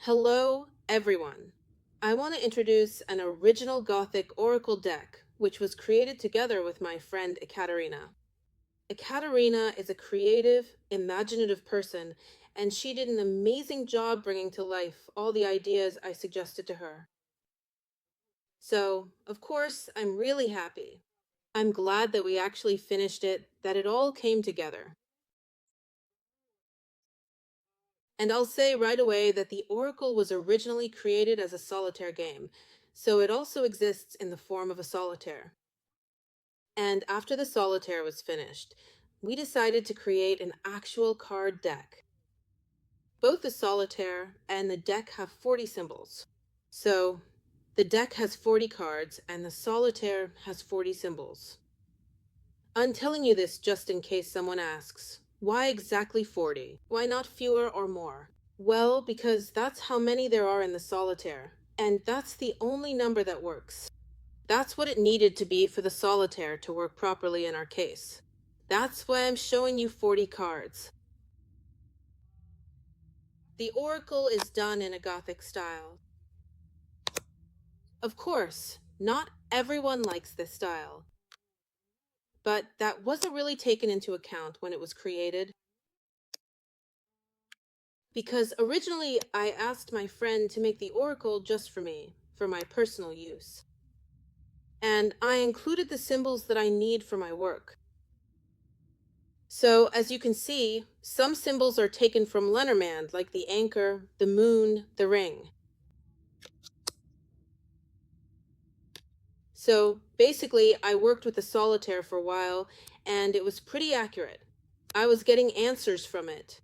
Hello, everyone. I want to introduce an original Gothic Oracle deck, which was created together with my friend Ekaterina. Ekaterina is a creative, imaginative person, and she did an amazing job bringing to life all the ideas I suggested to her. So, of course, I'm really happy. I'm glad that we actually finished it, that it all came together. And I'll say right away that the Oracle was originally created as a solitaire game, so it also exists in the form of a solitaire. And after the solitaire was finished, we decided to create an actual card deck. Both the solitaire and the deck have 40 symbols. So the deck has 40 cards and the solitaire has 40 symbols. I'm telling you this just in case someone asks, why exactly 40? Why not fewer or more? Well, because that's how many there are in the solitaire, and that's the only number that works. That's what it needed to be for the solitaire to work properly in our case. That's why I'm showing you 40 cards. The Oracle is done in a Gothic style. Of course, not everyone likes this style, but that wasn't really taken into account when it was created. Because originally I asked my friend to make the Oracle just for me, for my personal use. And I included the symbols that I need for my work. So, as you can see, some symbols are taken from Lenormand, like the anchor, the moon, the ring. So, basically, I worked with the solitaire for a while, and it was pretty accurate. I was getting answers from it.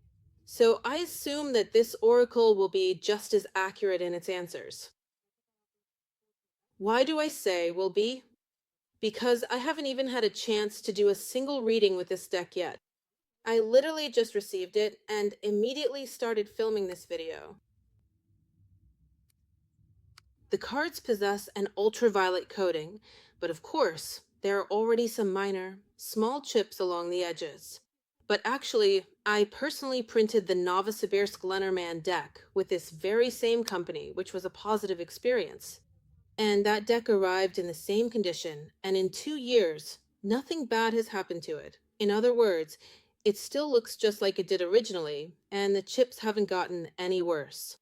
So, I assume that this oracle will be just as accurate in its answers. Why do I say will be? Because I haven't even had a chance to do a single reading with this deck yet. I literally just received it and immediately started filming this video. The cards possess an ultraviolet coating, but of course, there are already some minor, small chips along the edges. But actually, I personally printed the Novosibirsk Lenormand deck with this very same company, which was a positive experience. And that deck arrived in the same condition, and in 2 years, nothing bad has happened to it. In other words, it still looks just like it did originally, and the chips haven't gotten any worse.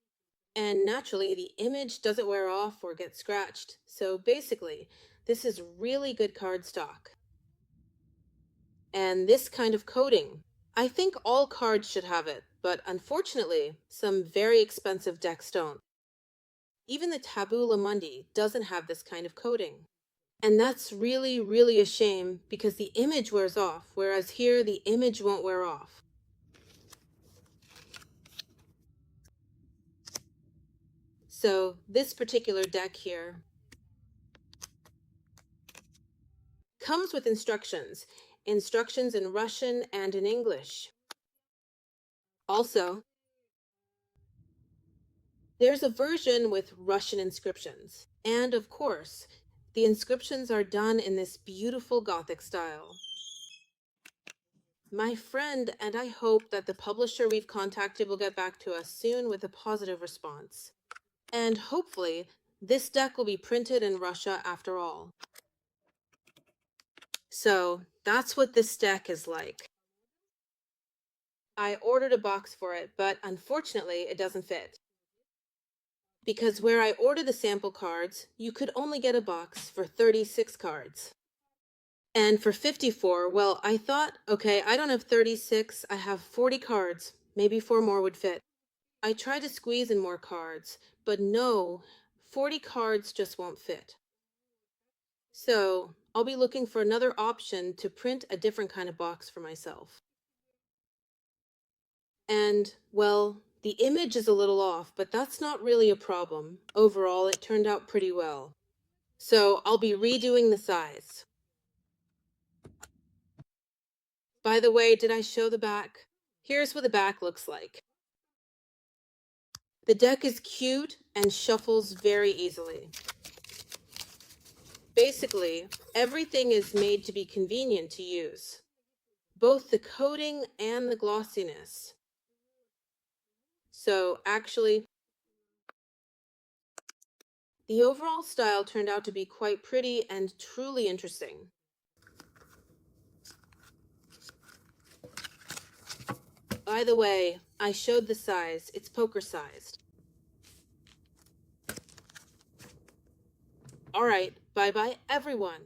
And naturally, the image doesn't wear off or get scratched. So basically, this is really good cardstock. And this kind of coating, I think all cards should have it, but unfortunately, some very expensive decks don't. Even the Tabula Mundi doesn't have this kind of coating. And that's really, really a shame because the image wears off, whereas here the image won't wear off. So this particular deck here comes with instructions in Russian and in English. Also, there's a version with Russian inscriptions. And of course, the inscriptions are done in this beautiful Gothic style. My friend and I hope that the publisher we've contacted will get back to us soon with a positive response. And hopefully, this deck will be printed in Russia after all. So, that's what this deck is like. I ordered a box for it, but unfortunately, it doesn't fit. Because where I ordered the sample cards, you could only get a box for 36 cards. And for 54, well, I thought, okay, I don't have 36, I have 40 cards. Maybe 4 more would fit. I tried to squeeze in more cards, but no, 40 cards just won't fit. So I'll be looking for another option to print a different kind of box for myself. And, well, the image is a little off, but that's not really a problem. Overall, it turned out pretty well. So I'll be redoing the size. By the way, did I show the back? Here's what the back looks like. The deck is cute and shuffles very easily. Basically, everything is made to be convenient to use. Both the coating and the glossiness. So actually, The overall style turned out to be quite pretty and truly interesting. By the way, I showed the size. It's poker-sized. All right, bye-bye, everyone.